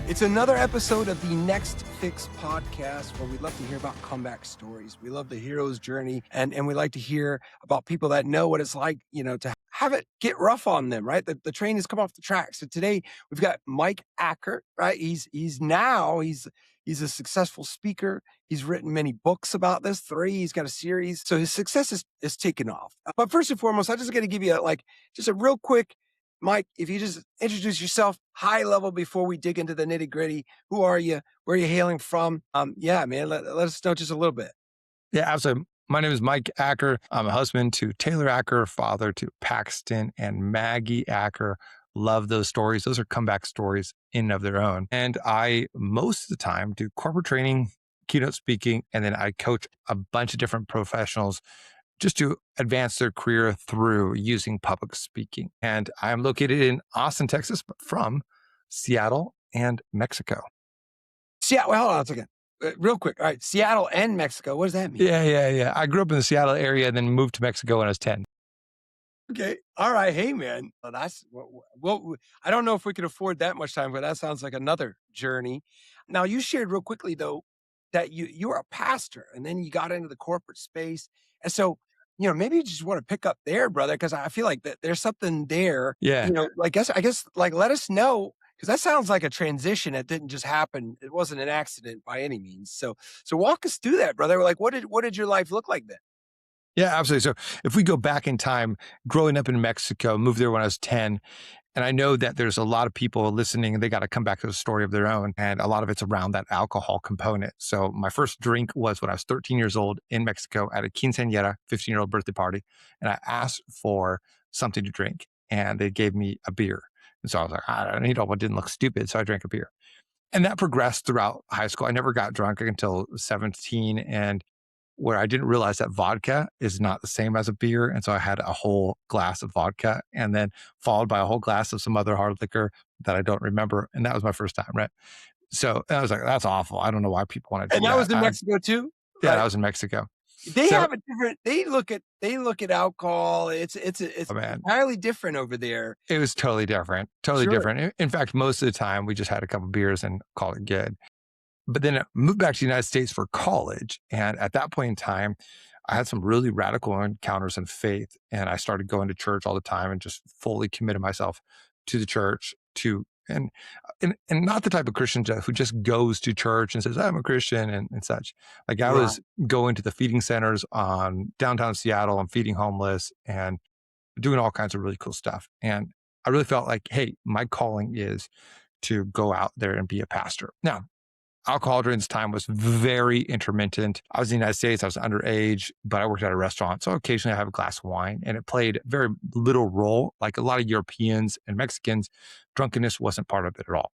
It's another episode of the Next Fix podcast where we love to hear about comeback stories. We love the hero's journey and we like to hear about people that know what it's like, to have it get rough on them, right? The train has come off the track. So today we've got Mike Acker, right? He's a successful speaker. He's written many books about this, 3. He's got a series. So his success is taken off. But first and foremost, I'm just going to give you just a real quick, Mike, if you just introduce yourself high level before we dig into the nitty gritty. Who are you? Where are you hailing from? Yeah, man, let us know just a little bit. Yeah, absolutely. My name is Mike Acker. I'm a husband to Taylor Acker, father to Paxton and Maggie Acker. Love those stories. Those are comeback stories in and of their own. And I, most of the time, do corporate training, keynote speaking, and then I coach a bunch of different professionals just to advance their career through using public speaking. And I'm located in Austin, Texas, but from Seattle and Mexico. Seattle, hold on a second. Real quick. All right. Seattle and Mexico. What does that mean? Yeah. I grew up in the Seattle area and then moved to Mexico when I was 10. Okay. All right. Hey, man. Well, I don't know if we could afford that much time, but that sounds like another journey. Now, you shared real quickly, though, that you were a pastor and then you got into the corporate space. And so, maybe you just want to pick up there, brother, because I feel like that there's something there. Yeah. I guess, let us know, because that sounds like a transition that didn't just happen. It wasn't an accident by any means. So walk us through that, brother. Like, what did your life look like then? Yeah, absolutely. So if we go back in time, growing up in Mexico, moved there when I was 10, and I know that there's a lot of people listening and they got to come back to a story of their own. And a lot of it's around that alcohol component. So my first drink was when I was 13 years old in Mexico at a quinceañera, 15-year-old birthday party. And I asked for something to drink and they gave me a beer. And so I was like, I don't need what didn't look stupid. So I drank a beer. And that progressed throughout high school. I never got drunk until 17. And where I didn't realize that vodka is not the same as a beer. And so I had a whole glass of vodka and then followed by a whole glass of some other hard liquor that I don't remember. And that was my first time, right? So I was like, that's awful. I don't know why people want to do And that. that was in Mexico too? Yeah, Right. that was in Mexico. They So- have a different, they look at alcohol. It's Oh, man. entirely different over there. It was totally different. Sure. Different. In fact, most of the time we just had a couple beers and called it good. But then I moved back to the United States for college. And at that point in time, I had some really radical encounters in faith. And I started going to church all the time and just fully committed myself to the church and not the type of Christian who just goes to church and says, I'm a Christian and such. Like I was going to the feeding centers on downtown Seattle and feeding homeless and doing all kinds of really cool stuff. And I really felt like, hey, my calling is to go out there and be a pastor. Now, alcohol during this time was very intermittent. I was in the United States, I was underage, but I worked at a restaurant. So occasionally I have a glass of wine and it played very little role. Like a lot of Europeans and Mexicans, drunkenness wasn't part of it at all.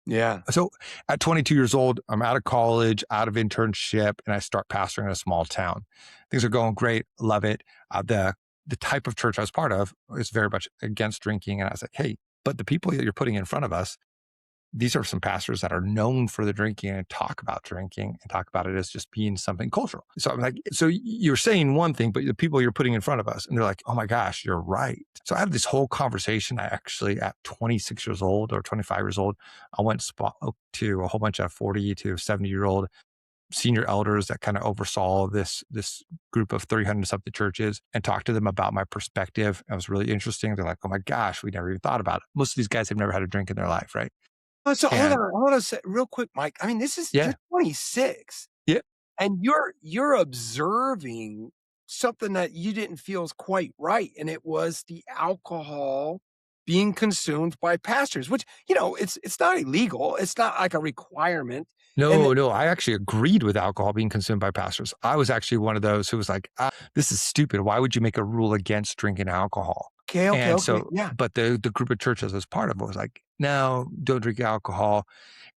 Yeah. So at 22 years old, I'm out of college, out of internship, and I start pastoring in a small town. Things are going great. Love it. The type of church I was part of is very much against drinking. And I was like, hey, but the people that you're putting in front of us, these are some pastors that are known for the drinking and talk about drinking and talk about it as just being something cultural. So I'm like, so you're saying one thing, but the people you're putting in front of us, and they're like, oh my gosh, you're right. So I had this whole conversation. I actually, at 26 years old or 25 years old, I went spoke to a whole bunch of 40 to 70-year-old senior elders that kind of oversaw this group of 300 something churches and talked to them about my perspective. It was really interesting. They're like, oh my gosh, we never even thought about it. Most of these guys have never had a drink in their life, right? So hold on a sec, real quick, Mike. I mean, you're 26. Yeah. And you're observing something that you didn't feel is quite right. And it was the alcohol being consumed by pastors, which, it's not illegal. It's not like a requirement. No, I actually agreed with alcohol being consumed by pastors. I was actually one of those who was like, this is stupid. Why would you make a rule against drinking alcohol? Okay. So, yeah. But the group of churches I was part of was like, no, don't drink alcohol.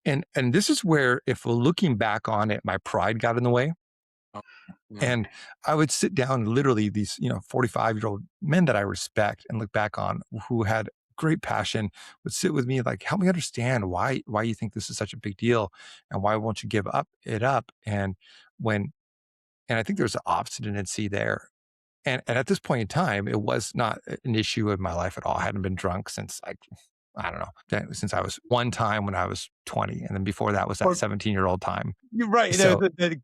And this is where, if we're looking back on it, my pride got in the way. Oh, yeah. And I would sit down, literally these, 45-year-old men that I respect and look back on who had great passion would sit with me, like, help me understand why you think this is such a big deal and why won't you give it up? And I think there's an obstinacy there. And at this point in time, it was not an issue in my life at all. I hadn't been drunk since like I don't know, since I was one time when I was 20. And then before that was that Or 17-year-old time. you're right, So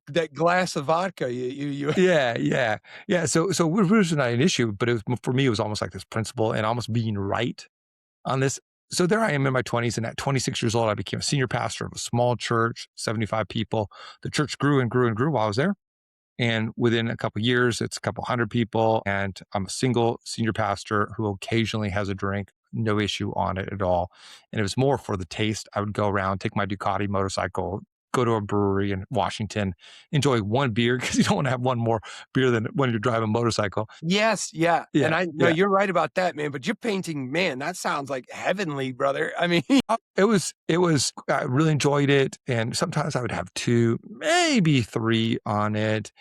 that glass of vodka you yeah, yeah, yeah. So it was not an issue, but it was, for me, it was almost like this principle and almost being right on this. So there I am in my 20s. And at 26 years old, I became a senior pastor of a small church, 75 people. The church grew and grew and grew while I was there. And within a couple of years, it's a couple hundred people. And I'm a single senior pastor who occasionally has a drink, no issue on it at all. And it was more for the taste. I would go around, take my Ducati motorcycle, go to a brewery in Washington, enjoy one beer because you don't want to have one more beer than when you're driving a motorcycle. Yes, yeah, and Yeah, I no, yeah. you're right about that, man, but you're painting man, that sounds like heavenly, brother. I mean, It was, I really enjoyed it. And sometimes I would have two, maybe three on it.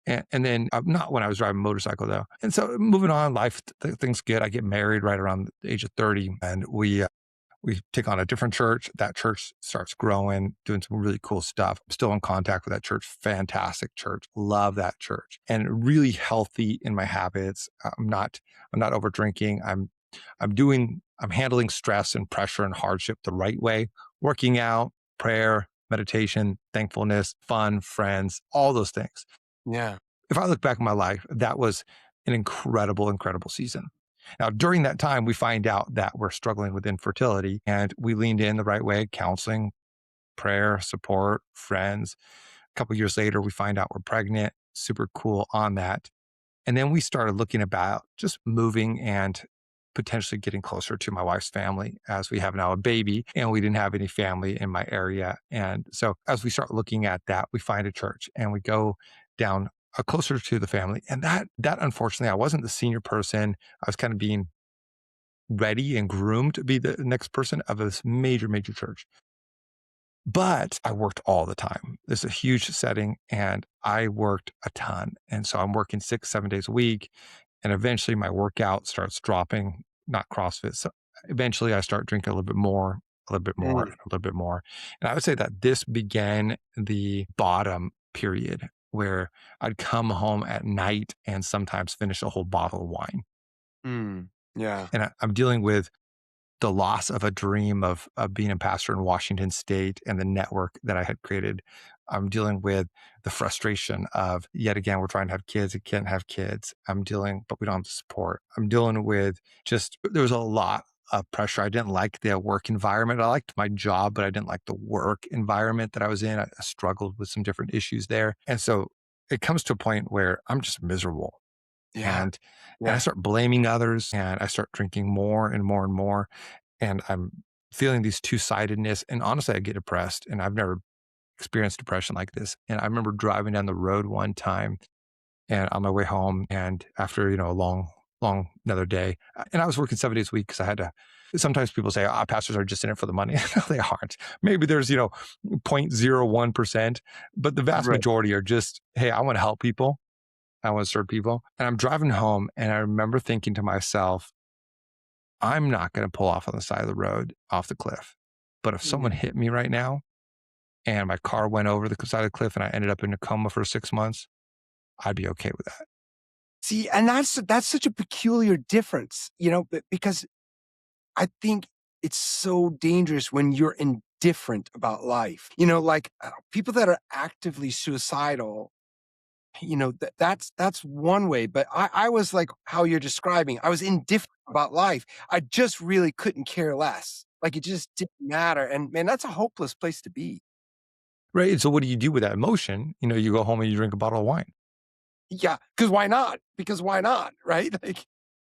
And then not when I was driving a motorcycle though. And so moving on, life, things good. I get married right around the age of 30 and we take on a different church. That church starts growing, doing some really cool stuff. I'm still in contact with that church. Fantastic church. Love that church and really healthy in my habits. I'm not over drinking. I'm handling stress and pressure and hardship the right way, working out, prayer, meditation, thankfulness, fun, friends, all those things. yeah. If I look back in my life, that was an incredible, incredible season. Now, during that time, we find out that we're struggling with infertility and we leaned in the right way, counseling, prayer, support, friends. A couple years later, we find out we're pregnant, super cool on that. And then we started looking about just moving and potentially getting closer to my wife's family as we have now a baby and we didn't have any family in my area. And so as we start looking at that, we find a church and we go down closer to the family. And that unfortunately, I wasn't the senior person. I was kind of being ready and groomed to be the next person of this major, major church. But I worked all the time. This is a huge setting and I worked a ton. And so I'm working 6, 7 days a week. And eventually my workout starts dropping, not CrossFit. So eventually I start drinking a little bit more, a little bit more, Mm, and a little bit more. And I would say that this began the bottom period where I'd come home at night and sometimes finish a whole bottle of wine. yeah. And I'm dealing with the loss of a dream of being a pastor in Washington State and the network that I had created. I'm dealing with the frustration of, yet again, we're trying to have kids, we can't have kids. But we don't have the support. I'm dealing with there was a lot of pressure. I didn't like the work environment. I liked my job, but I didn't like the work environment that I was in. I struggled with some different issues there. And so it comes to a point where I'm just miserable. Yeah, And I yeah. start blaming others and I start drinking more and more and more. And I'm feeling these two-sidedness. And honestly, I get depressed and I've never experienced depression like this. And I remember driving down the road one time and on my way home and after, a long another day. And I was working 7 days a week because I had to. Sometimes people say, pastors are just in it for the money. No, they aren't. Maybe there's, 0.01%, but the vast Right. majority are just, hey, I want to help people. I want to serve people. And I'm driving home and I remember thinking to myself, I'm not going to pull off on the side of the road off the cliff. But if someone Mhm. hit me right now and my car went over the side of the cliff and I ended up in a coma for 6 months, I'd be okay with that. See, and that's such a peculiar difference, because I think it's so dangerous when you're indifferent about life. Like, people that are actively suicidal, that's one way, but I was like how you're describing. I was indifferent about life. I just really couldn't care less. Like, it just didn't matter, and, man, that's a hopeless place to be. Right. And so what do you do with that emotion? You go home and you drink a bottle of wine. Yeah, because why not? Because why not, right? Like,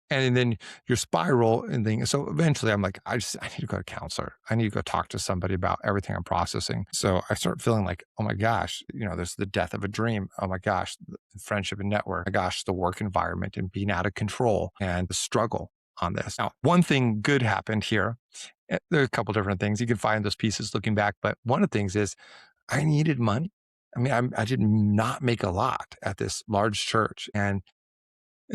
And then your spiral and things. So eventually I'm like, I need to go to a counselor. I need to go talk to somebody about everything I'm processing. So I start feeling like, oh my gosh, there's the death of a dream. Oh my gosh, the friendship and network. Oh my gosh, the work environment and being out of control and the struggle on this. Now, one thing good happened here. There are a couple different things. You can find those pieces looking back, but one of the things is I needed money. I mean, I did not make a lot at this large church. And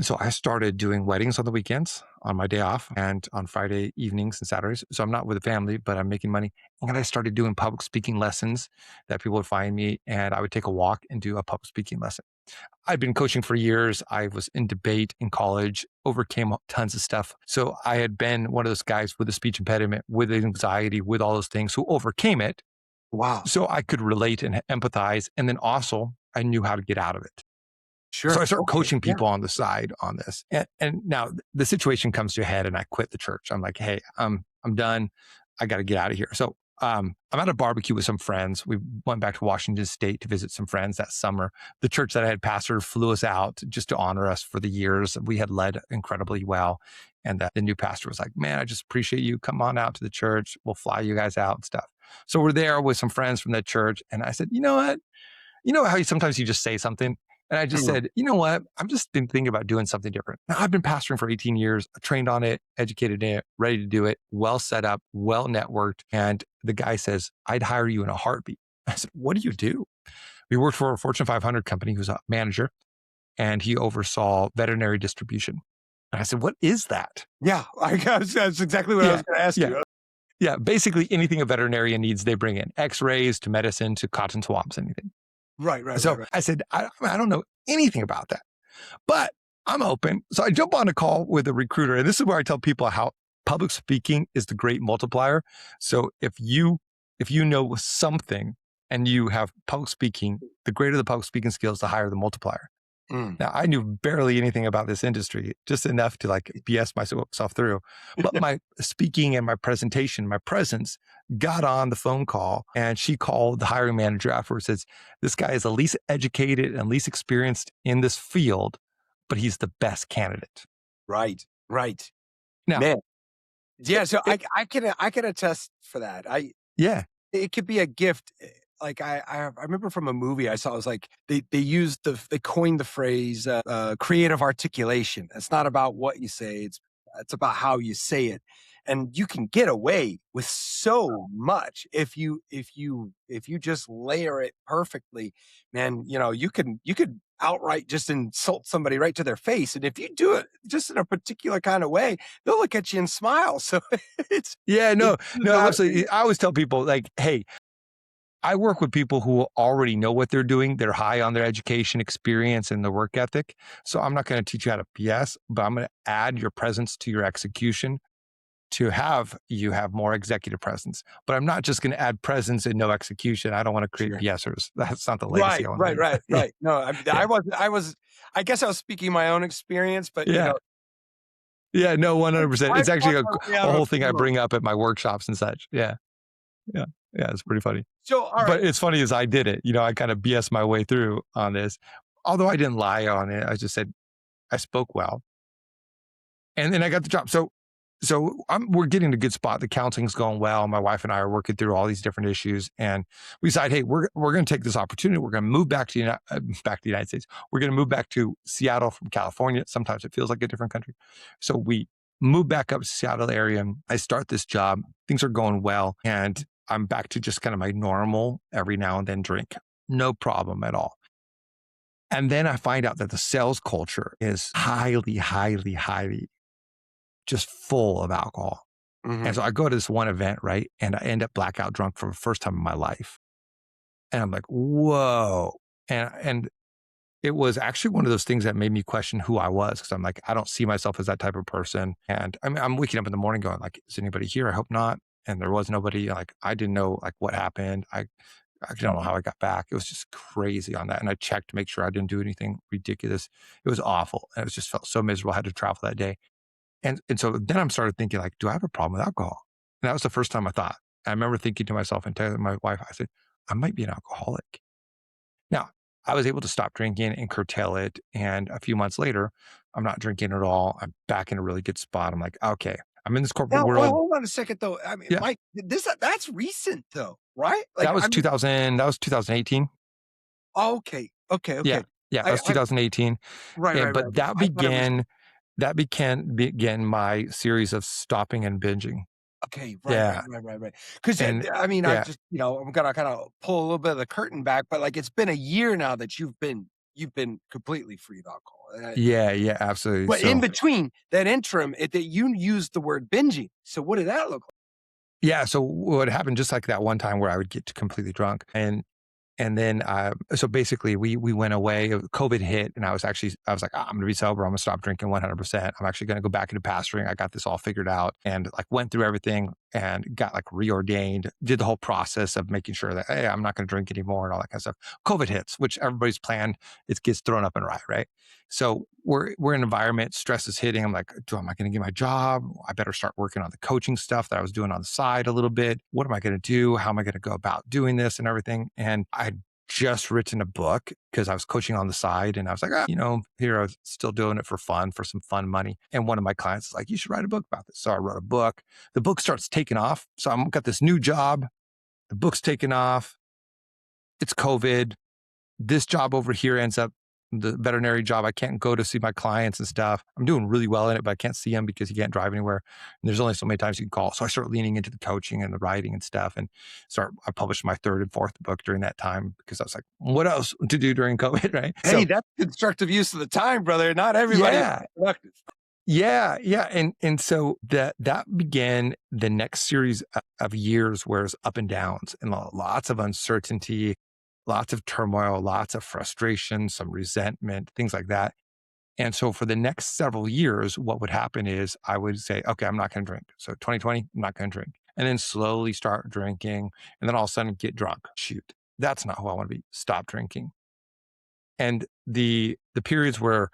so I started doing weddings on the weekends on my day off and on Friday evenings and Saturdays. So I'm not with the family, but I'm making money. And I started doing public speaking lessons that people would find me and I would take a walk and do a public speaking lesson. I'd been coaching for years. I was in debate in college, overcame tons of stuff. So I had been one of those guys with a speech impediment, with anxiety, with all those things who overcame it. Wow. So I could relate and empathize. And then also I knew how to get out of it. So I Sure. started Okay. coaching Yeah. people on the side on this. And now the situation comes to a head and I quit the church. I'm like, hey, I'm done. I got to get out of here. So I'm at a barbecue with some friends. We went back to Washington State to visit some friends that summer. The church that I had pastored flew us out just to honor us for the years we had led incredibly well. And the new pastor was like, man, I just appreciate you. Come on out to the church. We'll fly you guys out and stuff. So we're there with some friends from the church. And I said, you know what? You know how sometimes you just say something? And I just Mm. said, you know what? I've just been thinking about doing something different. Now, I've been pastoring for 18 years, trained on it, educated in it, ready to do it, well set up, well networked. And the guy says, I'd hire you in a heartbeat. I said, what do you do? We worked for a Fortune 500 company. He was a manager and he oversaw veterinary distribution. And I said, what is that? Yeah. I guess that's exactly what I was going to ask yeah. you. Yeah. Basically anything a veterinarian needs, they bring in x-rays to medicine to cotton swabs, anything. Right. So I said, I don't know anything about that, but I'm open. So I jump on a call with a recruiter. And this is where I tell people how public speaking is the great multiplier. So if you know something and you have public speaking, the greater the public speaking skills, the higher the multiplier. Mm. Now, I knew barely anything about this industry, just enough to like BS myself through. But my speaking and my presentation, my presence got on the phone call and she called the hiring manager afterwards, says, this guy is the least educated and least experienced in this field, but he's the best candidate. Right. Now, Man. Yeah. So it- I can attest for that. yeah, It could be a gift. Like I remember from a movie I saw, it was like they coined the phrase creative articulation. It's not about what you say, it's about how you say it. And you can get away with so much if you just layer it perfectly, man. You know, you could outright just insult somebody right to their face. And if you do it just in a particular kind of way, they'll look at you and smile. So it's no, delivery. absolutely. I always tell people like, hey, I work with people who already know what they're doing. They're high on their education experience and their work ethic. So I'm not going to teach you how to BS, but I'm going to add your presence to your execution to have you have more executive presence. But I'm not just going to add presence and no execution. I don't want to create Sure. BSers. That's not the legacy I want to leave. Right. No, Yeah. I guess I was speaking my own experience, but you Yeah. know, Yeah, no, 100%. It's actually a whole thing I out. bring up at my workshops and such. Yeah. It's pretty funny. So, all But right. it's funny as I did it. You know, I kind of BS my way through on this. Although I didn't lie on it. I just said I spoke well. And then I got the job. So we're getting a good spot. The counseling's going well. My wife and I are working through all these different issues, and we decide, hey, we're going to take this opportunity. We're going to move back to the United States. We're going to move back to Seattle from California. Sometimes it feels like a different country. So we move back up to Seattle area, and I start this job. Things are going well, and I'm back to just kind of my normal every now and then drink, no problem at all. And then I find out that the sales culture is highly, highly, highly just full of alcohol. Mhm. And so I go to this one event, right? And I end up blackout drunk for the first time in my life. And I'm like, whoa. And it was actually one of those things that made me question who I was. Cause I'm like, I don't see myself as that type of person. And I mean, I'm waking up in the morning going like, is anybody here? I hope not. And there was nobody. Like, I didn't know like what happened. I don't know how I got back. It was just crazy on that. And I checked to make sure I didn't do anything ridiculous. It was awful. And it just felt so miserable. I had to travel that day. And so then I'm started thinking like, do I have a problem with alcohol? And that was the first time I thought. I remember thinking to myself and telling my wife, I said, I might be an alcoholic. Now, I was able to stop drinking and curtail it. And a few months later, I'm not drinking at all. I'm back in a really good spot. I'm like, okay, I'm in this corporate Now, well, world. hold on a second though. I mean, Yeah. Mike, that's recent though, right? Like, That was I mean, 2018. okay. Yeah. That was 2018. Right. But that I thought it was began my series of stopping and binging. okay. Yeah. Right. Because And I mean, I yeah. just I'm gonna kind of pull a little bit of the curtain back, but like it's been a year now that you've been completely free of alcohol. Yeah, absolutely. But So, in between that interim, that you used the word binging. So what did that look like? yeah. So what happened just like that one time where I would get completely drunk and And then, so basically we went away, COVID hit, and I was like, "Ah, I'm going to be sober. I'm going to stop drinking 100%. I'm actually going to go back into pastoring. I got this all figured out," and like went through everything and got like reordained, did the whole process of making sure that, hey, I'm not going to drink anymore and all that kind of stuff. COVID hits, which everybody's planned, it gets thrown up and right. So we're in an environment, stress is hitting. I'm like, am I going to get my job? I better start working on the coaching stuff that I was doing on the side a little bit. What am I going to do? How am I going to go about doing this and everything? And I'd just written a book because I was coaching on the side, and I was like, here I was still doing it for fun, for some fun money. And one of my clients is like, you should write a book about this. So I wrote a book. The book starts taking off. So I've got this new job. The book's taking off. It's COVID. This job over here ends up the veterinary job. I can't go to see my clients and stuff. I'm doing really well in it, but I can't see them because you can't drive anywhere. And there's only so many times you can call. So I start leaning into the coaching and the writing and stuff. And I published my third and fourth book during that time because I was like, what else to do during COVID, right? Hey, So that's constructive use of the time, brother. Not everybody is yeah, productive. yeah. And so that began the next series of years where it's up and downs and lots of uncertainty, lots of turmoil, lots of frustration, some resentment, things like that. And so for the next several years, what would happen is I would say, okay, I'm not going to drink. So 2020, I'm not going to drink. And then slowly start drinking. And then all of a sudden get drunk. Shoot, that's not who I want to be. Stop drinking. And the periods where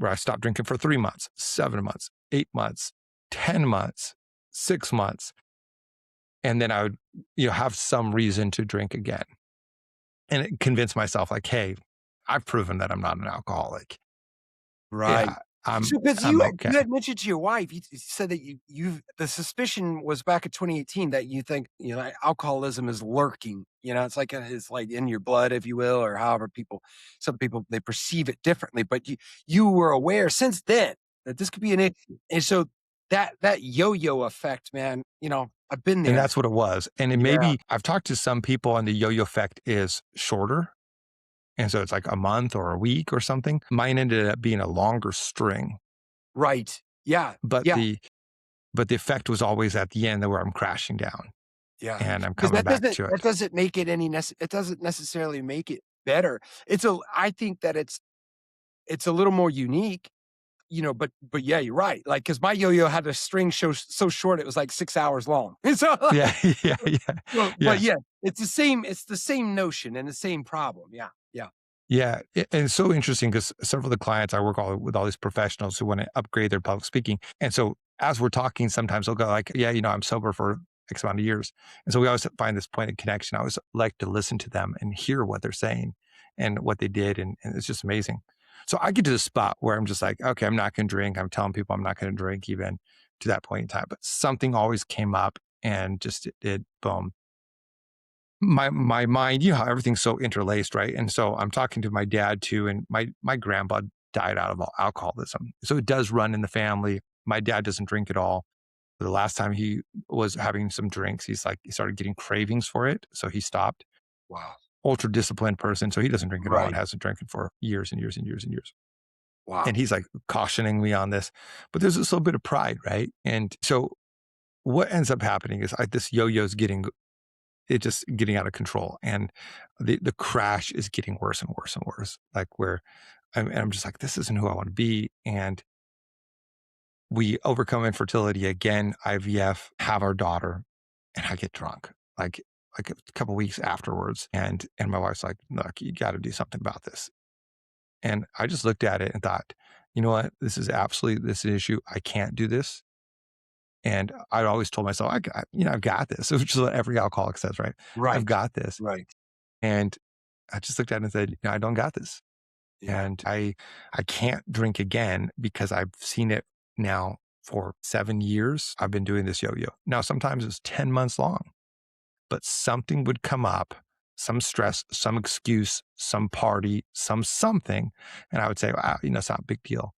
I stopped drinking for 3 months, 7 months, 8 months, 10 months, 6 months. And then I would, have some reason to drink again and convince myself like, hey, I've proven that I'm not an alcoholic. Right. Yeah, I'm So, because I'm you okay. had mentioned to your wife, you said that the suspicion was back in 2018 that you think, alcoholism is lurking. It's like in your blood, if you will, or however some people, they perceive it differently. But you were aware since then that this could be an issue. And so that yo-yo effect, man, I've been And there. that's what it was. And it Yeah. maybe I've talked to some people and the yo-yo effect is shorter. And so it's like a month or a week or something. Mine ended up being a longer string, Right. Yeah. but Yeah. the effect was always at the end where I'm crashing down Yeah, and I'm because coming back to that it. doesn't make it it doesn't necessarily make it better. I think that it's a little more unique, but yeah, you're right. Like, because my yo-yo had a string so short, it was like 6 hours long. So, Yeah, yeah, yeah, but yeah. yeah, it's the same notion and the same problem. Yeah, yeah. Yeah, and it's so interesting because several of the clients I work with all these professionals who want to upgrade their public speaking, and so as we're talking, sometimes they'll go like, "Yeah, I'm sober for X amount of years," and so we always find this point of connection. I always like to listen to them and hear what they're saying and what they did, and it's just amazing. So I get to the spot where I'm just like, okay, I'm not going to drink. I'm telling people I'm not going to drink even to that point in time, but something always came up and just it did boom, my mind, how everything's so interlaced, right? And so I'm talking to my dad too, and my grandpa died out of alcoholism, so it does run in the family. My dad doesn't drink at all. The last time he was having some drinks, he started getting cravings for it, so he stopped. Wow. Ultra disciplined person, so he doesn't drink at all and Right. hasn't drinking for years and years and years and years. And Wow. he's like cautioning me on this, but there's this little bit of pride, right? And so what ends up happening is this yo-yo's just getting out of control, and the crash is getting worse and worse and worse. Like where I'm just like, this isn't who I want to be. And we overcome infertility again, IVF, have our daughter, and I get drunk like a couple weeks afterwards. And my wife's like, look, you got to do something about this. And I just looked at it and thought, you know what, this issue. I can't do this. And I always told myself, I've got this, which is what every alcoholic says, right? I've Right. got this. Right. And I just looked at it and said, I don't got this. Yeah. And I can't drink again because I've seen it now for 7 years. I've been doing this yo-yo. Now, sometimes it's 10 months long, but something would come up, some stress, some excuse, some party, something. And I would say, wow, it's not a big deal.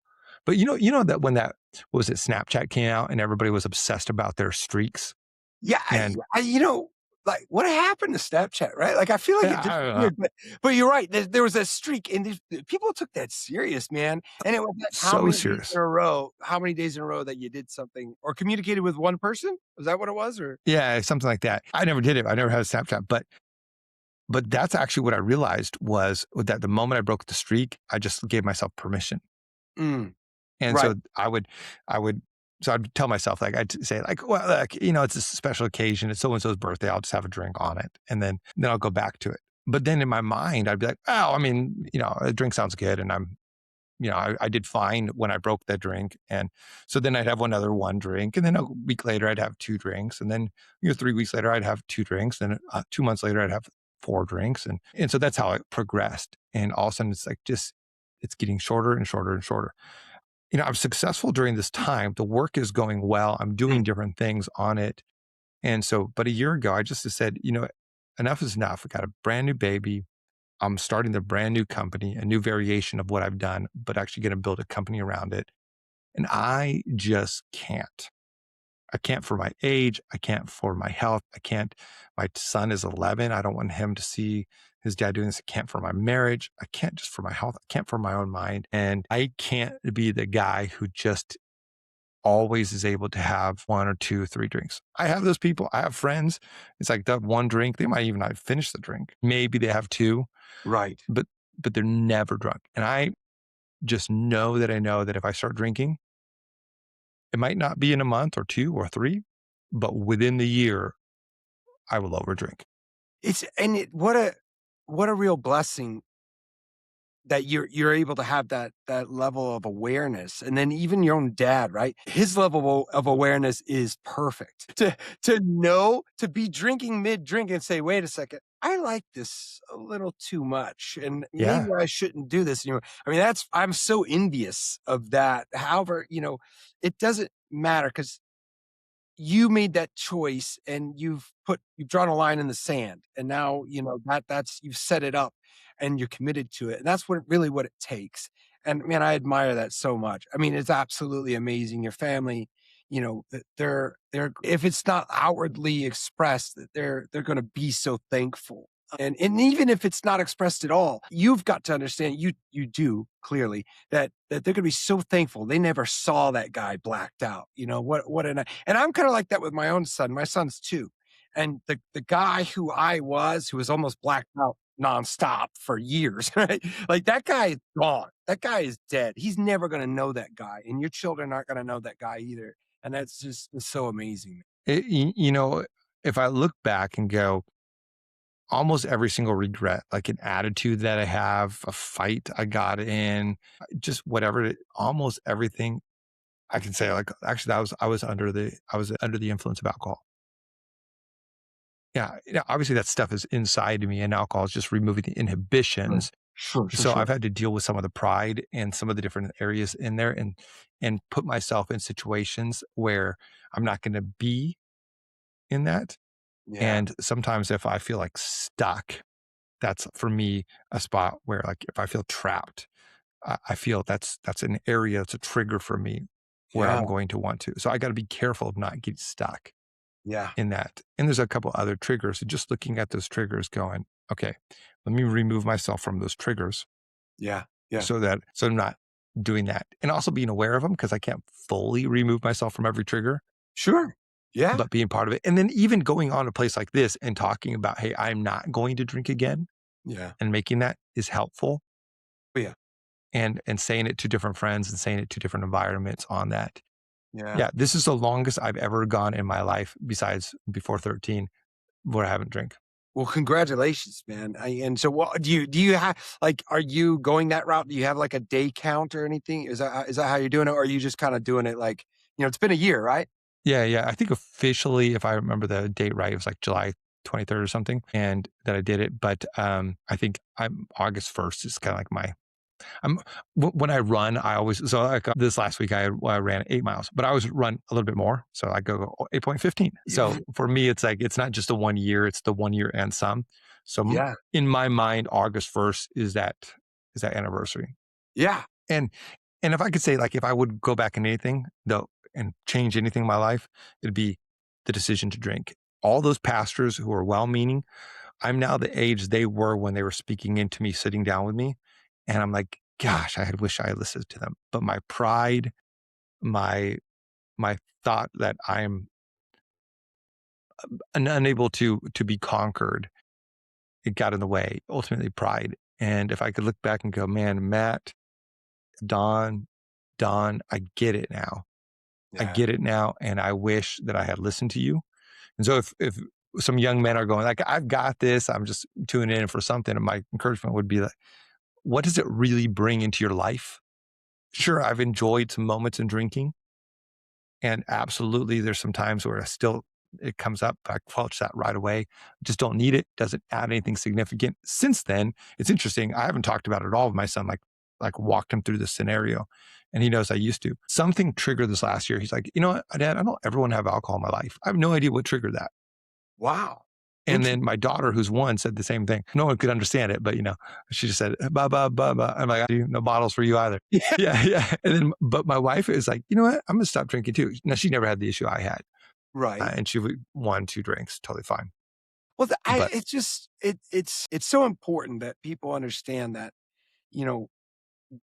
But that when that what was it, Snapchat came out and everybody was obsessed about their streaks. Yeah, And like, what happened to Snapchat, right? Like, I feel like it I don't know, disappeared, but you're right. There was a streak, and these people took that serious, man. And it was like so serious. how many days in a row that you did something or communicated with one person? Was that what it was? Or Yeah, something like that. I never did it. I never had a Snapchat, but But that's actually what I realized was that the moment I broke the streak, I just gave myself permission. Mm, And right. so I would, so I'd tell myself, like, I'd say, like, well, look, it's a special occasion. It's so and so's birthday. I'll just have a drink on it. And then I'll go back to it. But then in my mind, I'd be like, oh, I mean, a drink sounds good. And I did fine when I broke that drink. And so then I'd have one drink. And then a week later, I'd have two drinks. And then, 3 weeks later, I'd have two drinks. Then 2 months later, I'd have four drinks. And so that's how it progressed. And all of a sudden, it's like it's getting shorter and shorter and shorter. I'm successful during this time. The work is going well. I'm doing Mm, different things on it. And so, but a year ago, I just said, enough is enough. I got a brand new baby. I'm starting the brand new company, a new variation of what I've done, but actually going to build a company around it. And I just can't. I can't for my age. I can't for my health. I can't. My son is 11. I don't want him to see his dad doing this. I can't for my marriage. I can't just for my health. I can't for my own mind. And I can't be the guy who just always is able to have one or two, three drinks. I have those people. I have friends. It's like that one drink. They might even not finish the drink. Maybe they have two, right. but they're never drunk. And I just know that I know that if I start drinking, it might not be in a month or two or three, but within the year, I will overdrink. What a real blessing that you're able to have that level of awareness. And then even your own dad, right? His level of awareness is perfect. To know, to be drinking mid-drink and say, "Wait a second, I like this a little too much, and maybe Yeah. I shouldn't do this." I mean, I'm so envious of that. However, it doesn't matter because you made that choice and you've drawn a line in the sand, and now that's you've set it up and you're committed to it, and that's what it takes. And man, I admire that so much. I mean, it's absolutely amazing. Your family, that they're if it's not outwardly expressed, that they're going to be so thankful. And even if it's not expressed at all, you've got to understand, you do clearly, that they're gonna be so thankful they never saw that guy blacked out. And I'm kinda like that with my own son. My son's 2. And the guy who was almost blacked out nonstop for years, right? Like, that guy is gone. That guy is dead. He's never gonna know that guy, and your children aren't gonna know that guy either. And that's just it's so amazing. If I look back and go, almost every single regret, like an attitude that I have, a fight I got in, just whatever, almost everything I can say, like, actually, I was under the influence of alcohol. Yeah, obviously that stuff is inside of me, and alcohol is just removing the Right. inhibitions. Sure, sure, So I've sure. had to deal with some of the pride and some of the different areas in there, and put myself in situations where I'm not going to be in that. Yeah, And sometimes if I feel like stuck, that's for me a spot where, like, if I feel trapped, I feel that's an area, it's a trigger for me where yeah, I'm going to want to. So I got to be careful of not getting stuck yeah, in that. And there's a couple other triggers. So just looking at those triggers, going, okay, let me remove myself from those triggers yeah, yeah. so I'm not doing that. And also being aware of them because I can't fully remove myself from every trigger, Sure. Yeah, but being part of it. And then even going on a place like this and talking about, hey, I'm not going to drink again, yeah. and making that is helpful, Oh, yeah, and saying it to different friends and saying it to different environments on that. yeah. Yeah, this is the longest I've ever gone in my life besides before 13 where I haven't drank. Well, congratulations, man. And so what do you have, like, are you going that route? Do you have, like, a day count or anything? Is that how you're doing it? Or are you just kinda doing it like it's been a year, right? Yeah, yeah. I think officially, if I remember the date right, it was like July 23rd or something, and that I did it. But I think I'm August 1st is kind of like my I'm when I run, I always so like this last week I ran 8 miles, but I always run a little bit more. So I go 8.15. So for me, it's like it's not just the 1 year; it's the 1 year and some. So Yeah, in my mind, August 1st is that anniversary. yeah, And if I could say, like, if I would go back in anything though and change anything in my life, it'd be the decision to drink. All those pastors who are well-meaning, I'm now the age they were when they were speaking into me, sitting down with me, and I'm like, gosh, I had wish I had listened to them. But my pride, my my thought that I'm unable to be conquered, it got in the way, ultimately pride. And if I could look back and go, man, Matt, Don, I get it now. I Yeah. get it now. And I wish that I had listened to you. And so if some young men are going like, I've got this, I'm just tuning in for something. And my encouragement would be like, what does it really bring into your life? Sure, I've enjoyed some moments in drinking. And absolutely, there's some times where it comes up. I quelch that right away. Just don't need it. Doesn't add anything significant. Since then, it's interesting. I haven't talked about it at all with my son, like walked him through this scenario. And he knows I used to. Something triggered this last year. He's like, you know what, Dad, I don't ever want to have alcohol in my life. I have no idea what triggered that. Wow. And then my daughter, who's one, said the same thing. No one could understand it, but she just said, ba, ba, ba, ba. I'm like, no bottles for you either. Yeah. Yeah, yeah. And then, but my wife is like, you know what? I'm going to stop drinking too. Now, she never had the issue I had. Right. And she would 1, 2 drinks, totally fine. Well, But it's just, it's so important that people understand that, you know,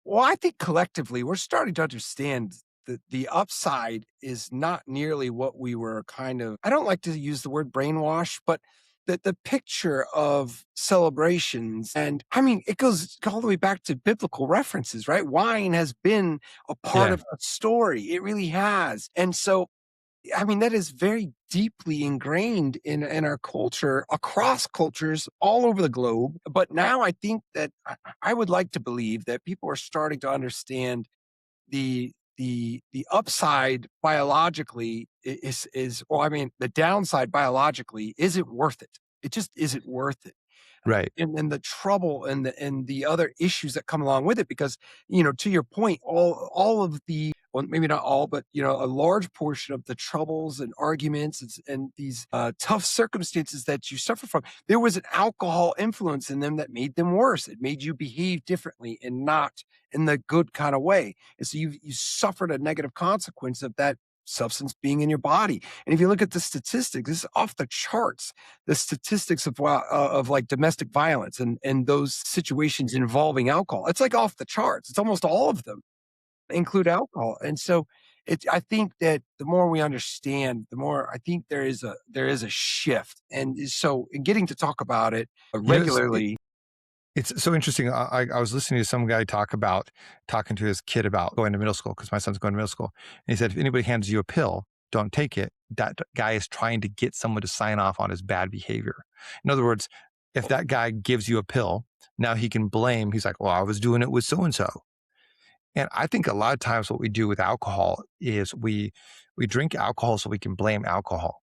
well, I think collectively we're starting to understand that the upside is not nearly what we were kind of, I don't like to use the word brainwash, but the picture of celebrations. And I mean, it goes all the way back to biblical references, right? Wine has been a part yeah, of a story. It really has. And so, I mean, that is very deeply ingrained in our culture, across cultures all over the globe. But now I think that I would like to believe that people are starting to understand the upside biologically is well, I mean, the downside biologically isn't worth it. It just isn't worth it. right. And the trouble and the other issues that come along with it because, to your point, all of the well, maybe not all, but, a large portion of the troubles and arguments and these, tough circumstances that you suffer from, there was an alcohol influence in them that made them worse. It made you behave differently and not in the good kind of way. And so you suffered a negative consequence of that substance being in your body. And if you look at the statistics, this is off the charts, the statistics of like domestic violence and those situations involving alcohol. It's like off the charts. It's almost all of them include alcohol. And so I think that the more we understand, the more I think there is a shift. And so in getting to talk about it You know, it's, regularly. it's so interesting. I was listening to some guy talking to his kid about going to middle school because my son's going to middle school. And he said, if anybody hands you a pill, don't take it. That guy is trying to get someone to sign off on his bad behavior. In other words, if that guy gives you a pill, now he can blame. He's like, well, I was doing it with so and so. And I think a lot of times what we do with alcohol is we drink alcohol so we can blame alcohol.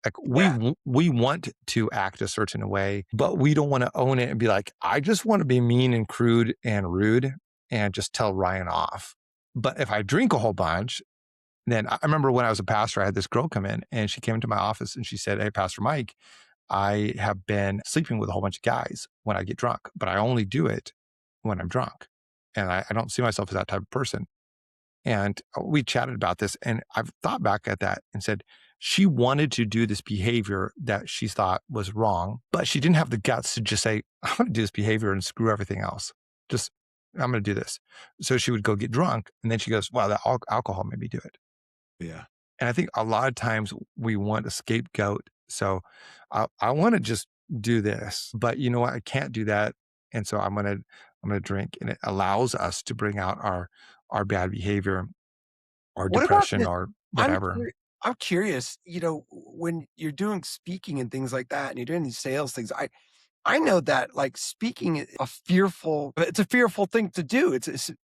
Like Yeah. we want to act a certain way, but we don't want to own it and be like, I just want to be mean and crude and rude and just tell Ryan off. But if I drink a whole bunch, then I remember when I was a pastor, I had this girl come in and she came into my office and she said, hey, Pastor Mike, I have been sleeping with a whole bunch of guys when I get drunk, but I only do it when I'm drunk. And I don't see myself as that type of person. And we chatted about this, and I've thought back at that and said, she wanted to do this behavior that she thought was wrong, but she didn't have the guts to just say, I'm going to do this behavior and screw everything else. Just, I'm going to do this. So she would go get drunk, and then she goes, wow, that alcohol made me do it. Yeah. And I think a lot of times we want a scapegoat. So I want to just do this, but you know what? I can't do that. And so I'm gonna drink. And it allows us to bring out our bad behavior or What about depression this? or I'm whatever. I'm curious, when you're doing speaking and things like that, and you're doing these sales things, I know that like speaking is it's a fearful thing to do.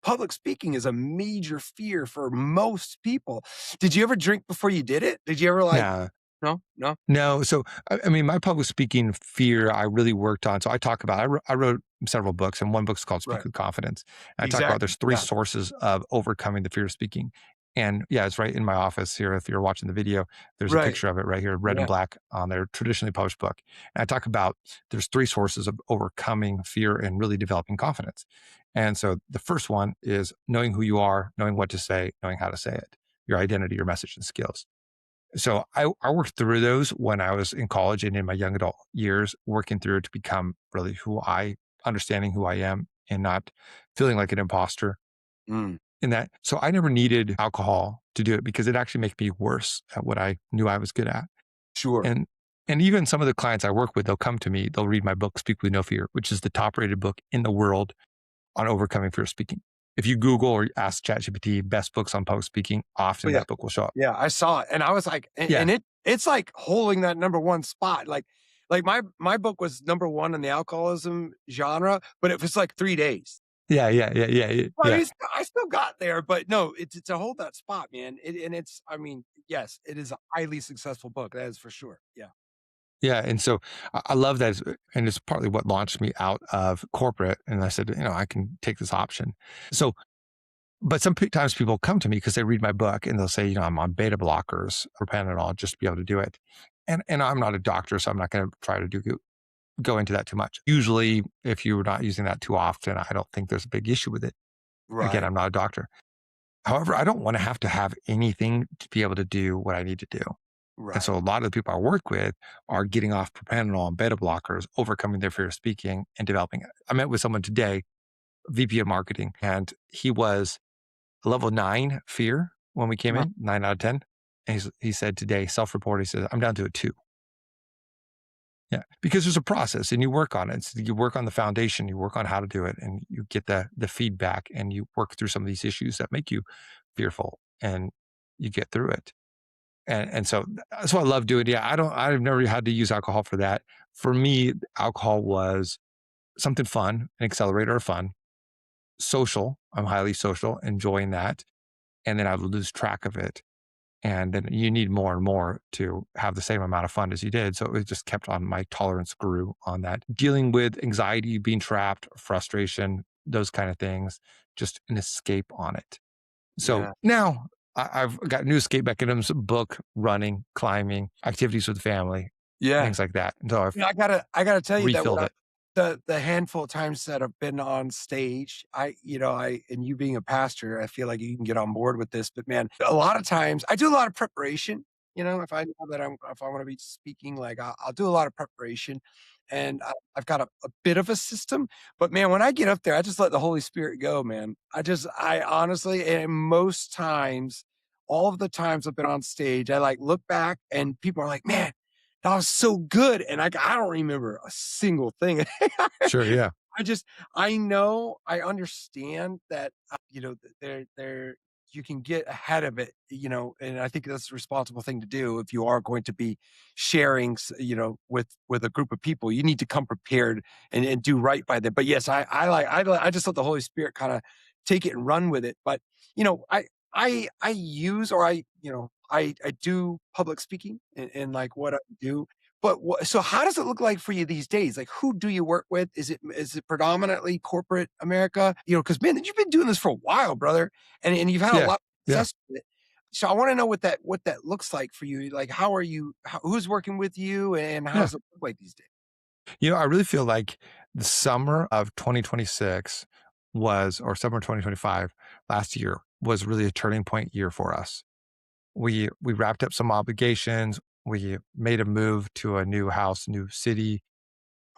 Public speaking is a major fear for most people. Did you ever drink before you did it? Did you ever like, Yeah. no, no? No, so I mean, my public speaking fear I really worked on. So I talk about I wrote several books, and one book's called Speak Right. with Confidence. And I talk about Exactly. there's three Yeah. sources of overcoming the fear of speaking. And yeah, it's right in my office here. If you're watching the video, there's a Right. picture of it right here, red and Yeah. black on their traditionally published book. And I talk about there's three sources of overcoming fear and really developing confidence. And so the first one is knowing who you are, knowing what to say, knowing how to say it, your identity, your message, and skills. So I worked through those when I was in college and in my young adult years, working through to become really understanding who I am and not feeling like an imposter Mm, in that. So I never needed alcohol to do it because it actually made me worse at what I knew I was good at. sure. And And even some of the clients I work with, they'll come to me, they'll read my book, Speak with No Fear, which is the top rated book in the world on overcoming fear of speaking. If you Google or ask ChatGPT best books on public speaking, Oh, often yeah. that book will show up. Yeah, I saw it, and I was like, Yeah. it's like holding that number one spot. Like my book was number one in the alcoholism genre, but it was like 3 days. Yeah. Yeah. Yeah. Yeah. Well, I Yeah. mean, I still got there, but no, it's to hold that spot, man. And it's, I mean, yes, it is a highly successful book. That is for sure. Yeah. Yeah. And so I love that. And it's partly what launched me out of corporate. And I said, I can take this option. So, but sometimes people come to me because they read my book and they'll say, I'm on beta blockers or Panadol just to be able to do it. And I'm not a doctor, so I'm not going to try to go into that too much. Usually, if you're not using that too often, I don't think there's a big issue with it. Again, Right. I'm not a doctor. However, I don't want to have anything to be able to do what I need to do. And Right. so a lot of the people I work with are getting off propranolol and beta blockers, overcoming their fear of speaking and developing it. I met with someone today, VP of marketing, and he was a level 9 fear when we came Uh, in, 9 out of 10. And he said today, self-report, he says, I'm down to a 2. Yeah, because there's a process and you work on it. So you work on the foundation, you work on how to do it, and you get the feedback and you work through some of these issues that make you fearful and you get through it. And so that's what I love doing. Yeah, I've never had to use alcohol for that. For me, alcohol was something fun, an accelerator of fun, social. I'm highly social, enjoying that. And then I would lose track of it. And then you need more and more to have the same amount of fun as you did. So it just kept on, my tolerance grew on that. Dealing with anxiety, being trapped, frustration, those kind of things, just an escape on it. So yeah. now I've got new escape mechanisms, book, running, climbing, activities with family, Yeah. things like that. And so I've I gotta tell you that refilled it. the handful of times that I've been on stage, and you being a pastor, I feel like you can get on board with this, but man, a lot of times I do a lot of preparation. If I know that if I want to be speaking, like I'll do a lot of preparation, and I've got a bit of a system. But man, when I get up there, I just let the Holy Spirit go, man. I honestly, and most times, all of the times I've been on stage, I like look back and people are like, man, that was so good. And I don't remember a single thing. Sure. Yeah. I just I know, I understand that, there you can get ahead of it, and I think that's a responsible thing to do if you are going to be sharing, with a group of people. You need to come prepared and do right by them. But yes, I just let the Holy Spirit kind of take it and run with it. But I use or I do public speaking and like what I do, but so how does it look like for you these days? Like, who do you work with? Is it predominantly corporate America? Because man, you've been doing this for a while, brother, and you've had a Yeah. lot of Yeah. success with it. So I want to know what that looks like for you. Like, who's working with you, and how Yeah. does it look like these days? I really feel like the summer of 2026 or summer 2025 last year was really a turning point year for us. We wrapped up some obligations. We made a move to a new house, new city.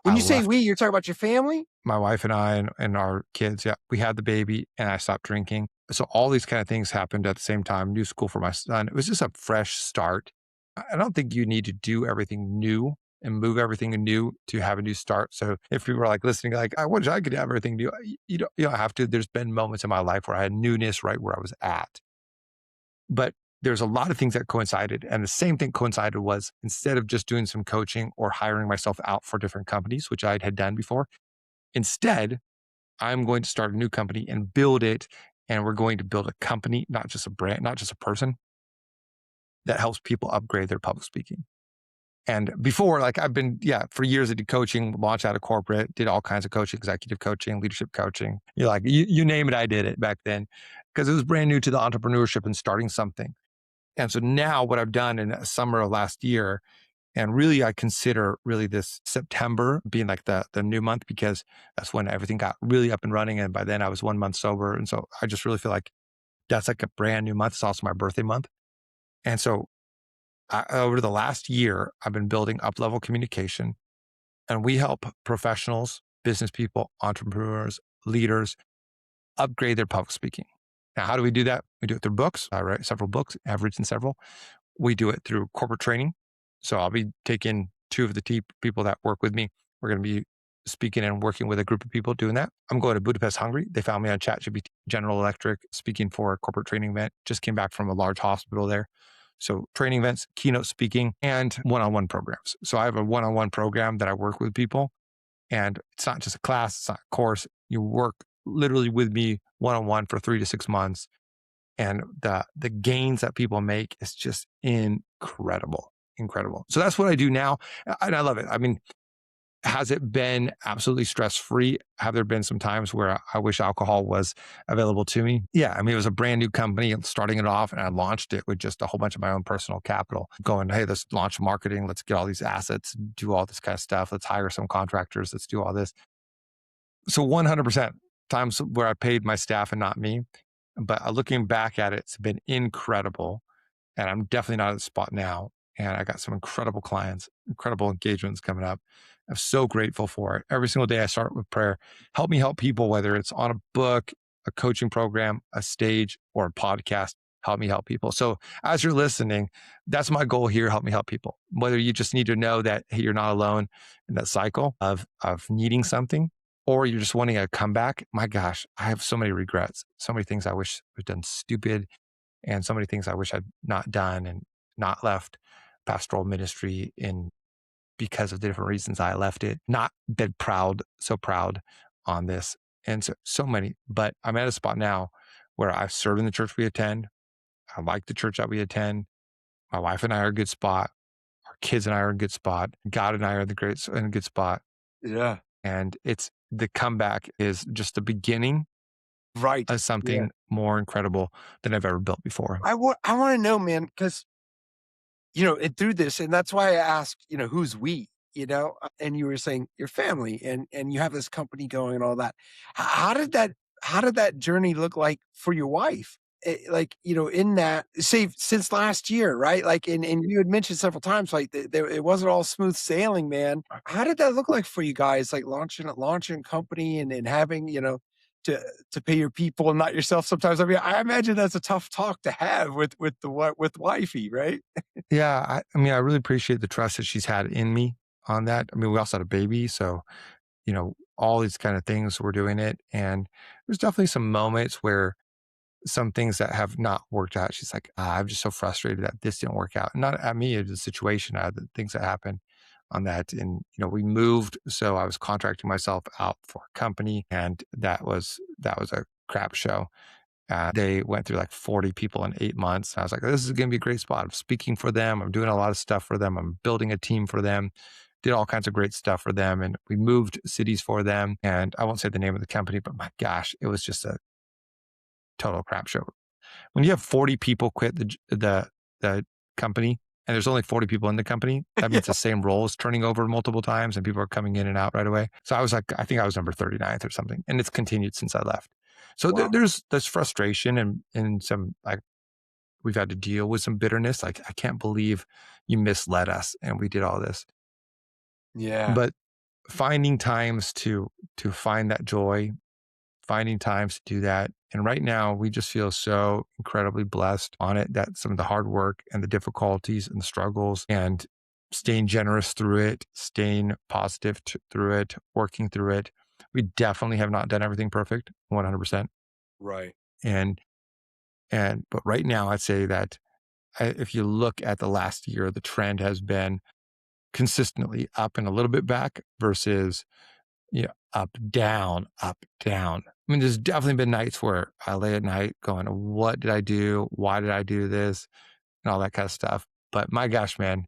When I you say left we, you're talking about your family. my wife and I and our kids. Yeah, we had the baby and I stopped drinking. So all these kind of things happened at the same time. New school for my son. It was just a fresh start. I don't think you need to do everything new and move everything new to have a new start. So if people are like listening, like, I wish I could have everything new. You don't have to. There's been moments in my life where I had newness right where I was at. But there's a lot of things that coincided. And the same thing coincided was instead of just doing some coaching or hiring myself out for different companies, which I had done before, instead, I'm going to start a new company and build it. And we're going to build a company, not just a brand, not just a person that helps people upgrade their public speaking. And before, like for years I did coaching, launched out of corporate, did all kinds of coaching, executive coaching, leadership coaching. You name it, I did it back then because it was brand new to the entrepreneurship and starting something. And so now what I've done in the summer of last year, and really I consider really this September being like the new month because that's when everything got really up and running. And by then I was 1 month sober. And so I just really feel like that's like a brand new month. It's also my birthday month. And so over the last year, I've been building Uplevel Communication, and we help professionals, business people, entrepreneurs, leaders upgrade their public speaking. Now, how do we do that? We do it through books. I write several books, have written several. We do it through corporate training. So I'll be taking two of the people that work with me. We're going to be speaking and working with a group of people doing that. I'm going to Budapest, Hungary. They found me on ChatGPT, General Electric, speaking for a corporate training event. Just came back from a large hospital there. So training events, keynote speaking, and one-on-one programs. So I have a one-on-one program that I work with people, and it's not just a class, it's not a course. You work literally with me one-on-one for 3 to 6 months, and the gains that people make is just incredible, incredible. So that's what I do now, and I love it. I mean, has it been absolutely stress-free? Have there been some times where I wish alcohol was available to me? Yeah. I mean, it was a brand new company starting it off, and I launched it with just a whole bunch of my own personal capital going, hey, let's launch marketing. Let's get all these assets, do all this kind of stuff. Let's hire some contractors. Let's do all this. So 100% times where I paid my staff and not me. But looking back at it, it's been incredible. And I'm definitely not at the spot now. And I got some incredible clients, incredible engagements coming up. I'm so grateful for it. Every single day I start with prayer. Help me help people, whether it's on a book, a coaching program, a stage, or a podcast. Help me help people. So as you're listening, that's my goal here. Help me help people. Whether you just need to know that, hey, you're not alone in that cycle of needing something, or you're just wanting a comeback. My gosh, I have so many regrets, so many things I wish I'd done stupid, and so many things I wish I'd not done and not left pastoral ministry in because of the different reasons I left it, not been so proud on this. And so many, but I'm at a spot now where I serve in the church we attend. I like the church that we attend. My wife and I are in a good spot. Our kids and I are in a good spot. God and I are in a good spot. Yeah. And it's the comeback is just the beginning Right. of Yeah. something more incredible than I've ever built before. I want to know, man, because and through this, and that's why I asked, who's we, and you were saying your family, and you have this company going and all that. How did that journey look like for your wife? Like, in that, say, since last year, right? Like, and you had mentioned several times, like, it wasn't all smooth sailing, man. How did that look like for you guys? Like launching a company and having, to to pay your people and not yourself sometimes. I mean, I imagine that's a tough talk to have with wifey, right? Yeah, I mean, I really appreciate the trust that she's had in me on that. I mean, we also had a baby, so all these kind of things we're doing it, and there's definitely some moments where some things that have not worked out. She's like, I'm just so frustrated that this didn't work out. Not at me, it's the situation, the things that happened on that. And, we moved. So I was contracting myself out for a company, and that was a crap show. They went through like 40 people in 8 months. I was like, this is going to be a great spot. I'm speaking for them. I'm doing a lot of stuff for them. I'm building a team for them, did all kinds of great stuff for them. And we moved cities for them. And I won't say the name of the company, but my gosh, it was just a total crap show. When you have 40 people quit the company, and there's only 40 people in the company, that means the same role is turning over multiple times and people are coming in and out right away. So I was like, I think I was number 39th or something. And it's continued since I left. So Wow. there's frustration and some, like, we've had to deal with some bitterness. Like, I can't believe you misled us and we did all this. Yeah. But finding times to find that joy, finding times to do that. And right now, we just feel so incredibly blessed on it that some of the hard work and the difficulties and the struggles and staying generous through it, staying positive through it, working through it. We definitely have not done everything perfect, 100%. Right. And, but right now, I'd say that if you look at the last year, the trend has been consistently up and a little bit back versus up, down, up, down. I mean, there's definitely been nights where I lay at night going, what did I do? Why did I do this? And all that kind of stuff. But my gosh, man,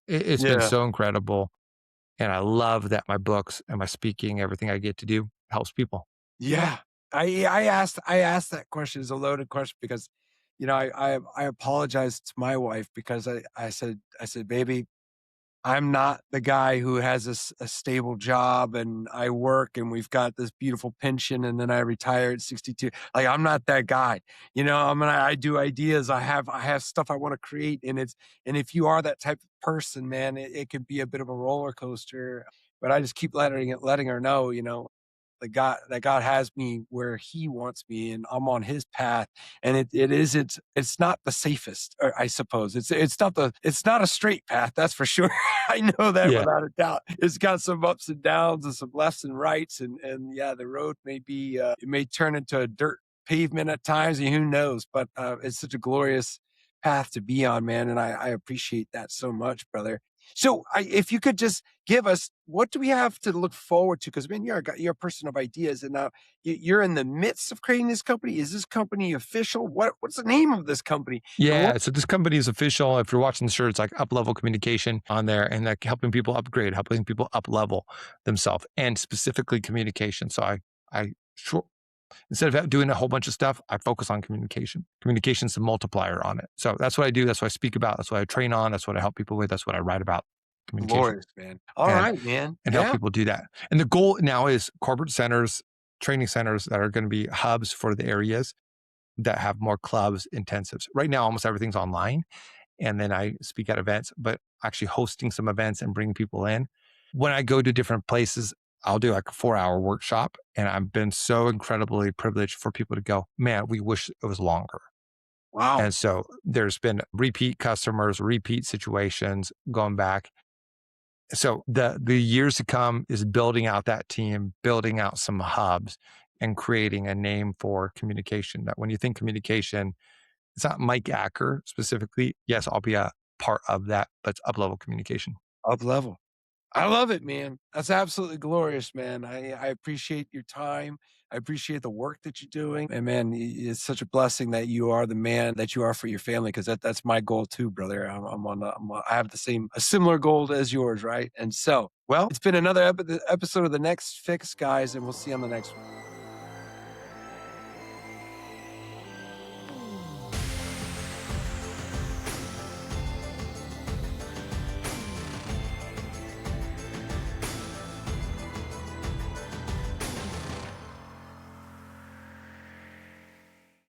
it's been Yeah. so incredible. And I love that my books and my speaking, everything I get to do helps people. Yeah. I asked that question as a loaded question because, I apologized to my wife because I said, baby, I'm not the guy who has a stable job and I work and we've got this beautiful pension and then I retire at 62. Like, I'm not that guy. I do ideas. I have stuff I want to create, and if you are that type of person, man, it can be a bit of a roller coaster. But I just keep letting her know. that God has me where He wants me, and I'm on His path. And it's not the safest, or I suppose it's not a straight path. That's for sure. I know that Yeah. without a doubt. It's got some ups and downs and some lefts and rights, and yeah, the road may be it may turn into a dirt pavement at times, and who knows? But it's such a glorious path to be on, man, and I appreciate that so much, brother. So, if you could just give us, what do we have to look forward to? Because, man, you're a person of ideas, and now you're in the midst of creating this company. Is this company official? What's the name of this company? And what Yeah. So this company is official. If you're watching the shirt, it's like Uplevel Communication on there, and like helping people upgrade, helping people up level themselves, and specifically communication. So I sure instead of doing a whole bunch of stuff, I focus on communication. Communication's the multiplier on it. So that's what I do. That's what I speak about. That's what I train on. That's what I help people with. That's what I write about. Communication glorious, man. All and right, man. help Yeah. people do that. And the goal now is corporate centers, training centers that are going to be hubs for the areas that have more clubs, intensives. Right now, almost everything's online. And then I speak at events, but actually hosting some events and bringing people in. When I go to different places, I'll do like a 4-hour workshop. And I've been so incredibly privileged for people to go, man, we wish it was longer. Wow. And so there's been repeat customers, repeat situations going back. So the years to come is building out that team, building out some hubs, and creating a name for communication. That when you think communication, it's not Mike Acker specifically. Yes, I'll be a part of that, but it's up-level communication. Up level. I love it, man. That's absolutely glorious, man. I appreciate your time. I appreciate the work that you're doing. And man, it's such a blessing that you are the man that you are for your family, because that's my goal too, brother. I have a similar goal as yours, right? And so, well, it's been another episode of The Next Fix, guys, and we'll see you on the next one.